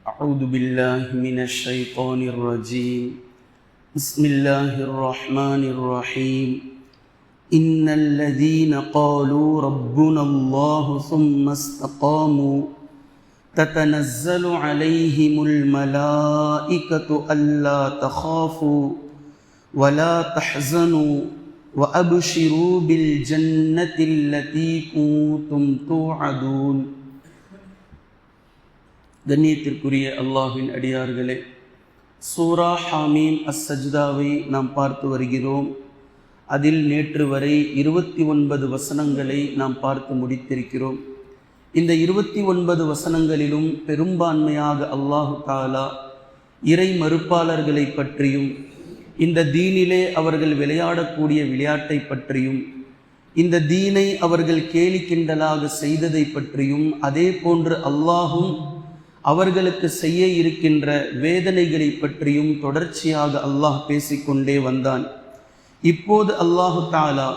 أعوذ بالله من الشيطان الرجيم بسم الله الرحمن الرحيم إن الذين قالوا ربنا الله ثم استقاموا تتنزل عليهم الملائكة ألا تخافوا ولا تحزنوا وأبشروا بالجنة التي كنتم توعدون. கண்ணியத்திற்குரிய அல்லாஹ்வின் அடியார்களே, சூரா ஹாமீம் அஸ்-சஜ்தாவை நாம் பார்த்து வருகிறோம். அதில் நேற்று வரை 29 வசனங்களை நாம் பார்த்து முடித்திருக்கிறோம். இந்த 29 வசனங்களிலும் பெரும்பான்மையாக அல்லாஹு தஆலா இறை மறுப்பாளர்களை பற்றியும், இந்த தீனிலே அவர்கள் விளையாடக்கூடிய விளையாட்டை பற்றியும், இந்த தீனை அவர்கள் கேலி கிண்டலாக செய்ததை பற்றியும், அதே போன்று அல்லாஹும் அவர்களுக்கு செய்ய இருக்கின்ற வேதனைகளை பற்றியும் தொடர்ச்சியாக அல்லாஹ் பேசிக்கொண்டே வந்தான். இப்போது அல்லாஹு தஆலா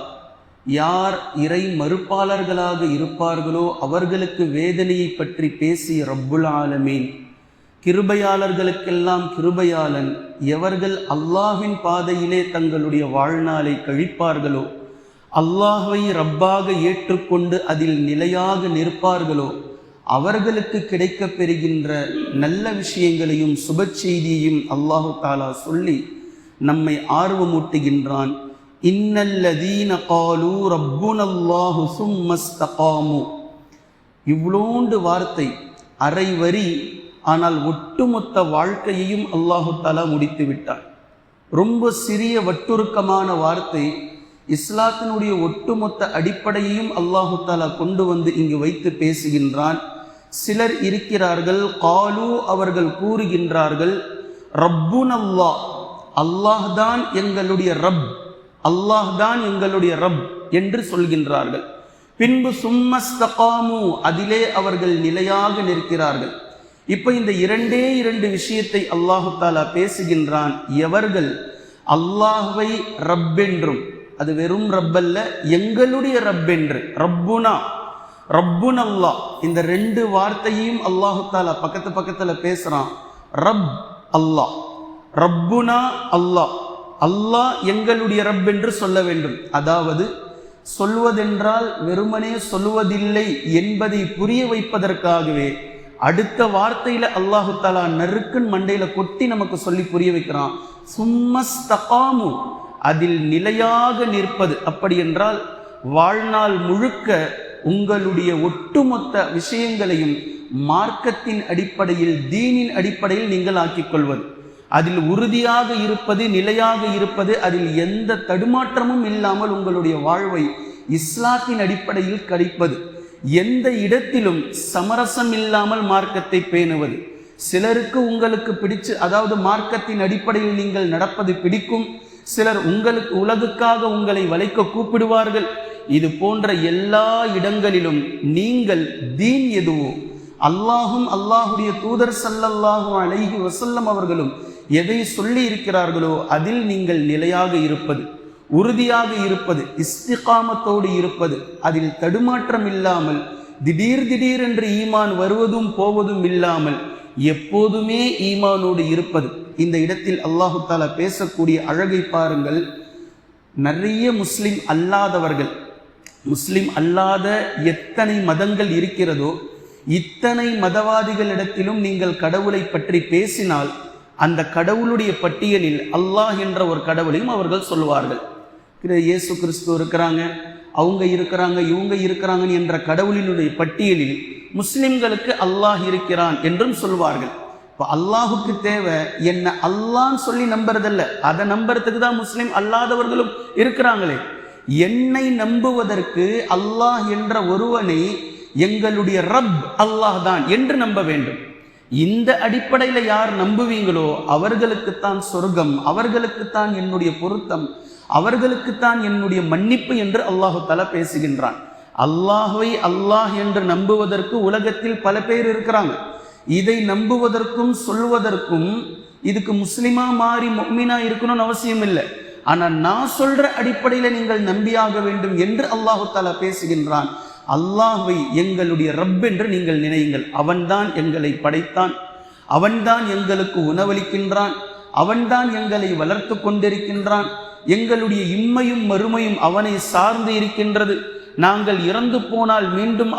யார் இறை மறுப்பாளர்களாக இருப்பார்களோ அவர்களுக்கு வேதனையை பற்றி பேசிய ரப்புல் ஆலமீன், கிருபையாளர்களுக்கெல்லாம் கிருபையாளன், எவர்கள் அல்லாஹ்வின் பாதையிலே தங்களுடைய வாழ்நாளை கழிப்பார்களோ, அல்லாஹ்வை ரப்பாக ஏற்றுக்கொண்டு அதில் நிலையாக நிற்பார்களோ அவர்களுக்கு கிடைக்கப் பெறுகின்ற நல்ல விஷயங்களையும் சுப செய்தியையும் அல்லாஹு தஆலா சொல்லி நம்மை ஆர்வமூட்டுகின்றான். இன்னல்லதீன காலூ ரப்புனல்லாஹு சும்மஸ்தகாமு. இவ்வளோண்டு வார்த்தை, அரை வரி, ஆனால் ஒட்டுமொத்த வாழ்க்கையையும் அல்லாஹு தஆலா முடித்து விட்டார். ரொம்ப சிறிய வட்டுருக்கமான வார்த்தை, இஸ்லாத்தினுடைய ஒட்டுமொத்த அடிப்படையையும் அல்லாஹு தஆலா கொண்டு வந்து இங்கு வைத்து பேசுகின்றான். சிலர் இருக்கிறார்கள், காலு அவர்கள் கூறுகின்றார்கள், ரப்புனல்லாஹ், அல்லாஹ் தான் எங்களுடைய ரப், அல்லாஹ் தான் எங்களுடைய ரப் என்று சொல்கின்றார்கள். பின்பு சும்மஸ்தகாமு, அதிலே அவர்கள் நிலையாக நிற்கிறார்கள். இப்ப இந்த இரண்டே விஷயத்தை அல்லாஹு தஆலா பேசுகின்றான். எவர்கள் அல்லாஹ்வை ரப் என்றும், அது வெறும் ரப்பல்ல, எங்களுடைய ரப் என்று, ரப்புனா ரப்புனல்லாஹ், இந்த ரெண்டு வார்த்தையும் அல்லாஹு தஆலா பக்கத்துல பேசுறான். ரப் அல்லாஹ், ரப்புனா அல்லாஹ், அல்லாஹ் எங்களுடைய ரப் என்று சொல்ல வேண்டும். அதாவது சொல்வதென்றால் வெறுமனே சொல்வதில்லை என்பதை புரிய வைப்பதற்காகவே அடுத்த வார்த்தையில அல்லாஹு தஆலா நறுக்குன் மண்டையில கொட்டி நமக்கு சொல்லி புரிய வைக்கிறான். சும்மஸ்தகாமு, அதில் நிலையாக நிற்பது. அப்படி என்றால் வாழ்நாள் முழுக்க உங்களுடைய ஒட்டுமொத்த விஷயங்களையும் மார்க்கத்தின் அடிப்படையில், தீனின் அடிப்படையில் நீங்கள் ஆக்கிக் கொள்வது, அதில் உறுதியாக இருப்பது, நிலையாக இருப்பது, அதில் எந்த தடுமாற்றமும் இல்லாமல் உங்களுடைய வாழ்வை இஸ்லாத்தின் அடிப்படையில் கழிப்பது, எந்த இடத்திலும் சமரசம் இல்லாமல் மார்க்கத்தை பேணுவது. சிலருக்கு உங்களுக்கு பிடிச்சு, அதாவது மார்க்கத்தின் அடிப்படையில் நீங்கள் நடப்பது பிடிக்கும், சிலர் உங்களுக்கு உலகுக்காக உங்களை வளைக்க கூப்பிடுவார்கள். இது போன்ற எல்லா இடங்களிலும் நீங்கள் தீன் எதுவோ, அல்லாஹும் அல்லாஹுடைய தூதர் ஸல்லல்லாஹு அலைஹி வஸல்லம் அவர்களும் எதை சொல்லி இருக்கிறார்களோ அதில் நீங்கள் நிலையாக இருப்பது, உறுதியாக இருப்பது, இஸ்திகாமத்தோடு இருப்பது, அதில் தடுமாற்றம் இல்லாமல், திடீர் என்று ஈமான் வருவதும் போவதும் இல்லாமல் எப்போதுமே ஈமானோடு இருப்பது. இந்த இடத்தில் அல்லாஹு தஆலா பேசக்கூடிய அழகை பாருங்கள். நிறைய முஸ்லிம் அல்லாதவர்கள், முஸ்லிம் அல்லாத எத்தனை மதங்கள் இருக்கிறதோ இத்தனை மதவாதிகளிடத்திலும் நீங்கள் கடவுளை பற்றி பேசினால் அந்த கடவுளுடைய பட்டியலில் அல்லாஹ் என்ற ஒரு கடவுளையும் அவர்கள் சொல்லுவார்கள். இயேசு கிறிஸ்து இருக்கிறாங்க, அவங்க இருக்கிறாங்க, இவங்க இருக்கிறாங்க என்ற கடவுளினுடைய பட்டியலில் முஸ்லிம்களுக்கு அல்லாஹ் இருக்கிறான் என்றும் சொல்வார்கள். இப்போ அல்லாஹுக்கு தேவை என்ன அல்லாஹ்னு சொல்லி நம்புறதில்ல, அதை நம்புறதுக்கு தான் முஸ்லிம் அல்லாதவர்களும் இருக்கிறாங்களே. என்னை நம்புவதற்கு அல்லாஹ் என்ற ஒருவனை எங்களுடைய ரப் அல்லாஹ் தான் என்று நம்ப வேண்டும். இந்த அடிப்படையில் யார் நம்புவீங்களோ அவர்களுக்குத்தான் சொர்க்கம், அவர்களுக்குத்தான் என்னுடைய பொருத்தம், அவர்களுக்குத்தான் என்னுடைய மன்னிப்பு என்று அல்லாஹு தஆலா பேசுகின்றான். அல்லாஹ்வை அல்லாஹ் என்று நம்புவதற்கு உலகத்தில் பல பேர் இருக்கிறாங்க. இதை நம்புவதற்கும் சொல்வதற்கும் இதுக்கு முஸ்லிமா மாறி முஃமினா இருக்கணும்னு அவசியம் இல்லை. ஆனால் நான் சொல்ற அடிப்படையில் நீங்கள் நம்பியாக வேண்டும் என்று அல்லாஹு தஆலா பேசுகின்றான். அல்லாஹ்வை எங்களுடைய ரப் என்று நீங்கள் நினையுங்கள். அவன்தான் எங்களை படைத்தான், அவன்தான் எங்களுக்கு உணவளிக்கின்றான், அவன்தான் எங்களை வளர்த்து கொண்டிருக்கின்றான், எங்களுடைய இம்மையும் மறுமையும் அவனை சார்ந்து இருக்கின்றது. நாங்கள் இறந்து போனால் மீண்டும்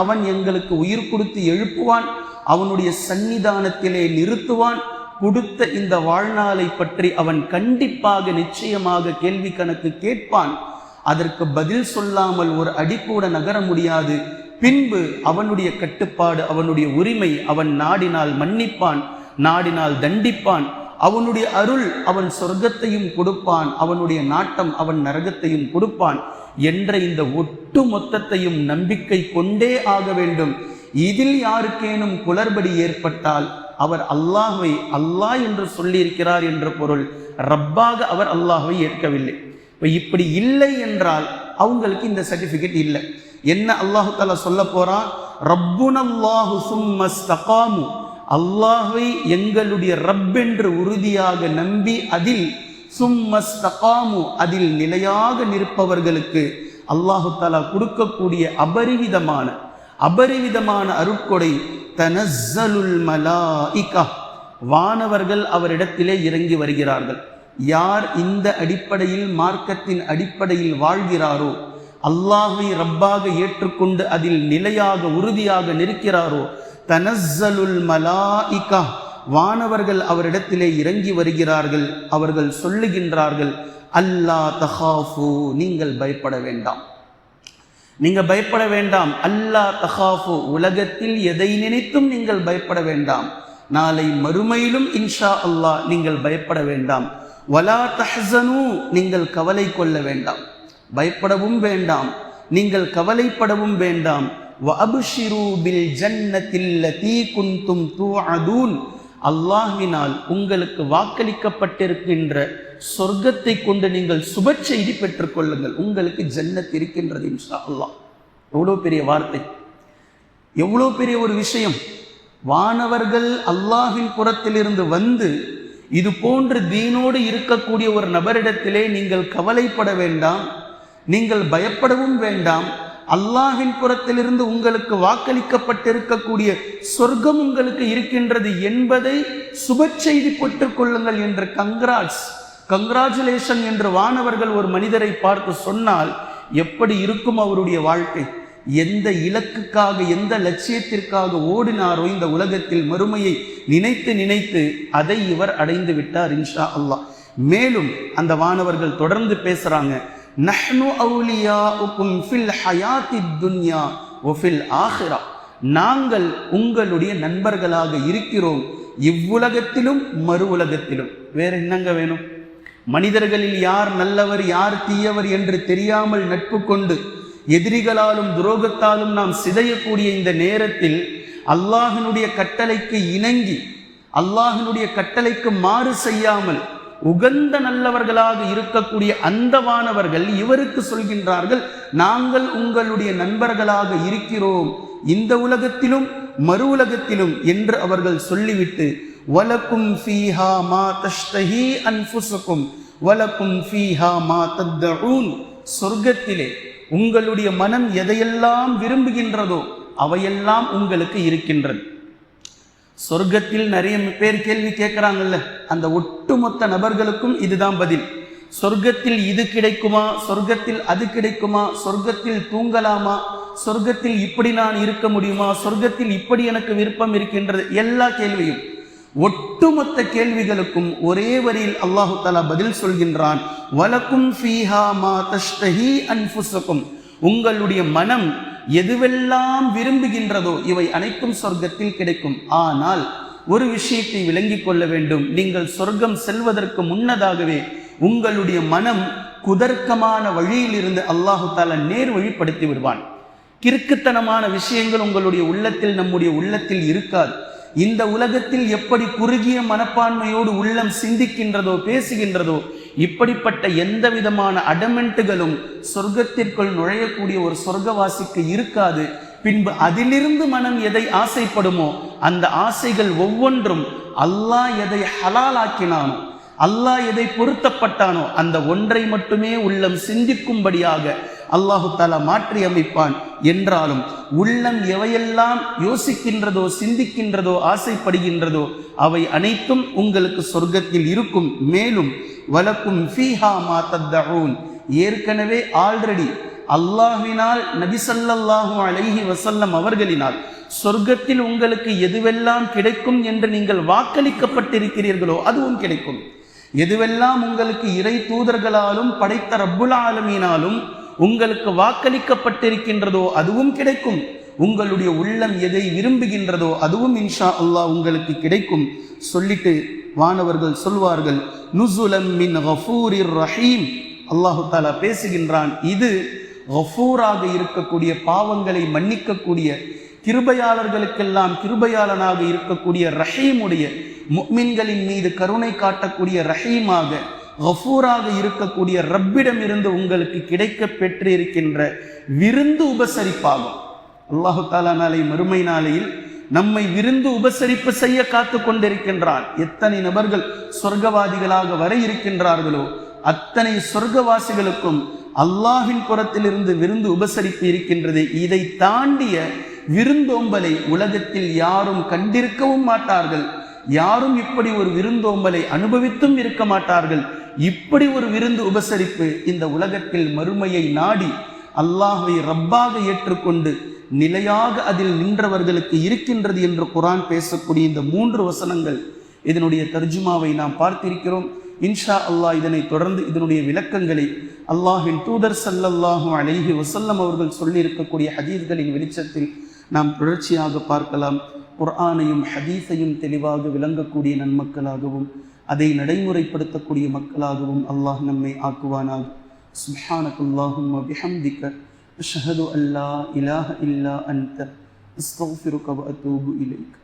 அவன் எங்களுக்கு உயிர் கொடுத்து எழுப்புவான், அவனுடைய சன்னிதானத்திலே நிறுத்துவான். கொடுத்த இந்த வாழ்நாளை பற்றி அவன் கண்டிப்பாக நிச்சயமாக கேள்வி கணக்கு கேட்பான். அதற்கு பதில் சொல்லாமல் ஒரு அடி கூட நகர முடியாது. பின்பு அவனுடைய கட்டுப்பாடு, அவனுடைய உரிமை. அவன் நாடினால் மன்னிப்பான், நாடினால் தண்டிப்பான். அவனுடைய அருள் அவன் சொர்க்கத்தையும் கொடுப்பான், அவனுடைய நாட்டம் அவன் நரகத்தையும் கொடுப்பான் என்ற இந்த ஒட்டு மொத்தத்தையும் நம்பிக்கை கொண்டே ஆக வேண்டும். இதில் யாருக்கேனும் குளறுபடி ஏற்பட்டால் அவர் அல்லாஹ்வை அல்லாஹ் என்று சொல்லியிருக்கிறார் என்ற பொருள், ரப்பாக அவர் அல்லாஹ்வை ஏற்கவில்லை. இப்படி இல்லை என்றால் அவங்களுக்கு இந்த சர்டிபிகேட் இல்லை. என்ன அல்லாஹு தஆலா சொல்ல போறான்? ரப்புனல்லாஹு சும்மஸ்தகாமு, அல்லாஹ்வை எங்களுடைய ரப் என்று உறுதியாக நம்பி அதில் சும்மஸ்தகாமு அதில் நிலையாக நிற்பவர்களுக்கு அல்லாஹு தஆலா கொடுக்கக்கூடிய அபரிவிதமான அருட்கொடை தனஸ்ஸலுல் மலாயிகா, வானவர்கள் அவரிடத்திலே இறங்கி வருகிறார்கள். யார் இந்த அடிப்படையில், மார்க்கத்தின் அடிப்படையில் வாழ்கிறாரோ, அல்லாஹ்வை ரப்பாக ஏற்றுக்கொண்டு அதில் நிலையாக உறுதியாக நிற்கிறாரோ, தனஸ்ஸலுல் மலாயிகா, வானவர்கள் அவரிடத்திலே இறங்கி வருகிறார்கள். அவர்கள் சொல்லுகின்றார்கள், அல்லா தஹாஃபு, நீங்கள் பயப்பட வேண்டாம், நீங்க பயப்பட வேண்டாம். அல்லா தஹாஃபு, உலகத்தில் எதை நினைத்தும் நீங்கள் பயப்பட வேண்டாம். நாளை மறுமையிலும் இன்ஷா அல்லாஹ் நீங்கள் பயப்பட வேண்டாம். வலா தஹ்ஸனு, நீங்கள் கவலை கொள்ள வேண்டாம், பயப்படவும் வேண்டாம், நீங்கள் கவலைப்படவும் வேண்டாம். வஅப்ஷிரு பில் ஜன்னத்தில்லதி குன்தும் துஅதூன், அல்லாஹ்வினால் உங்களுக்கு வாக்களிக்கப்பட்டிருக்கின்ற சொர்க்கத்தை கொண்டு நீங்கள் சுப செய்தி பெற்றுக் கொள்ளுங்கள். உங்களுக்கு ஜன்னத் இருக்கின்றது இன்ஷா அல்லாஹ். எவ்வளோ பெரிய வார்த்தை, எவ்வளோ பெரிய ஒரு விஷயம். வானவர்கள் அல்லாஹ்வின் புறத்திலிருந்து வந்து இது போன்று தீனோடு இருக்கக்கூடிய ஒரு நபரிடத்திலே நீங்கள் கவலைப்பட வேண்டாம், நீங்கள் பயப்படவும் வேண்டாம், அல்லாஹ்வின் புறத்திலிருந்து உங்களுக்கு வாக்களிக்கப்பட்டிருக்கக்கூடிய சொர்க்கம் உங்களுக்கு இருக்கின்றது என்பதை சுப செய்தி பெற்றுக் கொள்ளுங்கள் என்று கங்க்ராச்சுலேஷன் என்று வானவர்கள் ஒரு மனிதரை பார்த்து சொன்னால் எப்படி இருக்கும் அவருடைய வாழ்க்கை? எந்த இலக்குக்காக, எந்த லட்சியத்திற்காக ஓடினாரோ இந்த உலகத்தில், மறுமையை நினைத்து நினைத்து அதை இவர் அடைந்து விட்டார் இன்ஷா அல்லாஹ். மேலும் அந்த வானவர்கள் தொடர்ந்து பேசுறாங்க, நஹ்னு அவுலியாஉக்கும் ஃபில் ஹயாத்தித் துன்யா வ ஃபில் ஆখিরা, நாங்கள் உங்களுடைய நண்பர்களாக இருக்கிறோம் இவ்வுலகத்திலும் மறு உலகத்திலும். வேற என்னங்க வேணும்? மனிதர்களில் யார் நல்லவர் யார் தீயவர் என்று தெரியாமல் நட்பு கொண்டு எதிரிகளாலும் துரோகத்தாலும் நாம் சிதையக்கூடிய இந்த நேரத்தில் அல்லாஹ்வினுடைய கட்டளைக்கு இணங்கி, அல்லாஹ்வினுடைய கட்டளைக்கு மாறு செய்யாமல் உகந்த நல்லவர்களாக இருக்கக்கூடிய அந்த வானவர்கள் இவருக்கு சொல்கின்றார்கள், நாங்கள் உங்களுடைய நண்பர்களாக இருக்கிறோம் இந்த உலகத்திலும் மறு உலகத்திலும் என்று அவர்கள் சொல்லிவிட்டு, வலக்கும் ஃபீஹா மா தஷ்தஹி அன்ஃபுசுக்கும் வலக்கும் ஃபீஹா மா தத்தஊன், சொர்க்கத்திலே உங்களுடைய மனம் எதையெல்லாம் விரும்புகின்றதோ அவையெல்லாம் உங்களுக்கு இருக்கின்றது. சொர்க்கத்தில் நிறைய பேர் கேள்வி கேட்கிறாங்கல்ல, அந்த ஒட்டுமொத்த நபர்களுக்கும் இதுதான் பதில். சொர்க்கத்தில் இது கிடைக்குமா, சொர்க்கத்தில் அது கிடைக்குமா, சொர்க்கத்தில் தூங்கலாமா, சொர்க்கத்தில் இப்படி நான் இருக்க முடியுமா, சொர்க்கத்தில் இப்படி எனக்கு விருப்பம் இருக்கின்றது, எல்லா கேள்வியும், ஒட்டுமொத்த கேள்விகளுக்கும் ஒரே வரியில் அல்லாஹு தஆலா பதில் சொல்கின்றான், வலக்கும் ஃபீஹா மா தஷ்தஹி அன்ஃபுசுக்கும், உங்களுடைய மனம் எதுவெல்லாம் விரும்புகின்றதோ இவை அனைத்தும் சொர்க்கத்தில் கிடைக்கும். ஆனால் ஒரு விஷயத்தை விளங்கிக் கொள்ள வேண்டும், நீங்கள் சொர்க்கம் செல்வதற்கு முன்னதாகவே உங்களுடைய மனம் குதர்க்கமான வழியில் இருந்து அல்லாஹு தஆலா நேர் வழிப்படுத்தி விடுவான். கிறுக்குத்தனமான விஷயங்கள் உங்களுடைய உள்ளத்தில், நம்முடைய உள்ளத்தில் இருக்காது. இந்த உலகத்தில் எப்படி குறுகிய மனப்பான்மையோடு உள்ளம் சிந்திக்கின்றதோ பேசுகின்றதோ இப்படிப்பட்ட எந்த விதமான அடமெண்ட்டுகளும் சொர்க்கத்திற்குள் நுழையக்கூடிய ஒரு சொர்க்கவாசிக்கு இருக்காது. பின்பு அதிலிருந்து மனம் எதை ஆசைப்படுமோ அந்த ஆசைகள் ஒவ்வொன்றும் அல்லாஹ் எதை ஹலாலாக்கினானோ, அல்லாஹ் எதை பொருத்தப்பட்டானோ அந்த ஒன்றை மட்டுமே உள்ளம் சிந்திக்கும்படியாக அல்லாஹு தஆலா மாற்றி அமைப்பான். என்றாலும் உள்ளம் எவையெல்லாம் யோசிக்கின்றதோ, சிந்திக்கின்றதோ, ஆசைப்படுகின்றதோ அவை அனைத்தும் உங்களுக்கு சொர்க்கத்தில் இருக்கும். மேலும் வலக்கும் ஃபீஹா மா தத்தஊன், ஏற்கனவே ஆல்ரெடி அல்லாஹ்வினால், நபி ஸல்லல்லாஹு அலைஹி வஸல்லம் அவர்களினால் சொர்க்கத்தில் உங்களுக்கு எதுவெல்லாம் கிடைக்கும் என்று நீங்கள் வாக்களிக்கப்பட்டிருக்கிறீர்களோ அதுவும் கிடைக்கும். எதுவெல்லாம் உங்களுக்கு இறை தூதர்களாலும் படைத்த ரப்புல் ஆலமீனாலும் உங்களுக்கு வாக்களிக்கப்பட்டிருக்கின்றதோ அதுவும் கிடைக்கும். உங்களுடைய உள்ளம் எதை விரும்புகின்றதோ அதுவும் இன்ஷா அல்லாஹ் உங்களுக்கு கிடைக்கும். சொல்லிட்டு வானவர்கள் சொல்வார்கள், நுஸுலம் மின் கஃபூரிர் ரஹீம். அல்லாஹு தஆலா பேசுகின்றான், இது கஃபூராக இருக்கக்கூடிய, பாவங்களை மன்னிக்கக்கூடிய, கிருபையாளர்களுக்கெல்லாம் கிருபையாளனாக இருக்கக்கூடிய ரஹீமுடைய, முஃமின்களின் மீது கருணை காட்டக்கூடிய ரஹீமாக, கஃபூராக இருக்கக்கூடிய ரப்பிடம் இருந்து உங்களுக்கு கிடைக்க பெற்றிருக்கின்ற விருந்து உபசரிப்பாகும். அல்லாஹு தஆலா நாளை மறுமை நாளையில் நம்மை விருந்து உபசரிப்பு செய்ய காத்து கொண்டிருக்கின்றான். எத்தனை நபர்கள் சொர்க்கவாதிகளாக வர இருக்கின்றார்களோ அத்தனை சொர்க்கவாசிகளுக்கும் அல்லாஹ்வின் புறத்திலிருந்து விருந்து உபசரிப்பு இருக்கின்றது. இதை தாண்டிய விருந்தோம்பலை உலகத்தில் யாரும் கண்டிருக்கவும் மாட்டார்கள். யாரும் இப்படி ஒரு விருந்தோம்பலை அனுபவித்தும் இருக்க மாட்டார்கள். இப்படி ஒரு விருந்து உபசரிப்பு இந்த உலகத்தில் மறுமையை நாடி அல்லாஹ்வை ரப்பாக ஏற்றுக்கொண்டு நிலையாக அதில் நின்றவர்களுக்கு இருக்கின்றது என்று குர்ஆன் பேசக்கூடிய இந்த 3 வசனங்கள், இதனுடைய தர்ஜுமாவை நாம் பார்த்திருக்கிறோம். இன்ஷா அல்லாஹ் இதனை தொடர்ந்து இதனுடைய விளக்கங்களை அல்லாஹ்வின் தூதர் ஸல்லல்லாஹு அலைஹி வஸல்லம் அவர்கள் சொல்லியிருக்கக்கூடிய ஹதீஸ்களின் வெளிச்சத்தில் நாம் தொடர்ச்சியாக பார்க்கலாம். குர்ஆனையும் ஹதீஸையும் தெளிவாக விளங்கக்கூடிய நன்மக்களாகவும் அதை நடைமுறைப்படுத்தக்கூடிய மக்களாகவும் அல்லாஹ் நம்மை ஆக்குவானாக. சுப்ஹானக்கல்லாஹும்ம பிஹம்திக அஷ்ஹது அல்லா இலாஹ இல்லா அன்த அஸ்தக்ஃபிருக வ அதூபு இலைக்.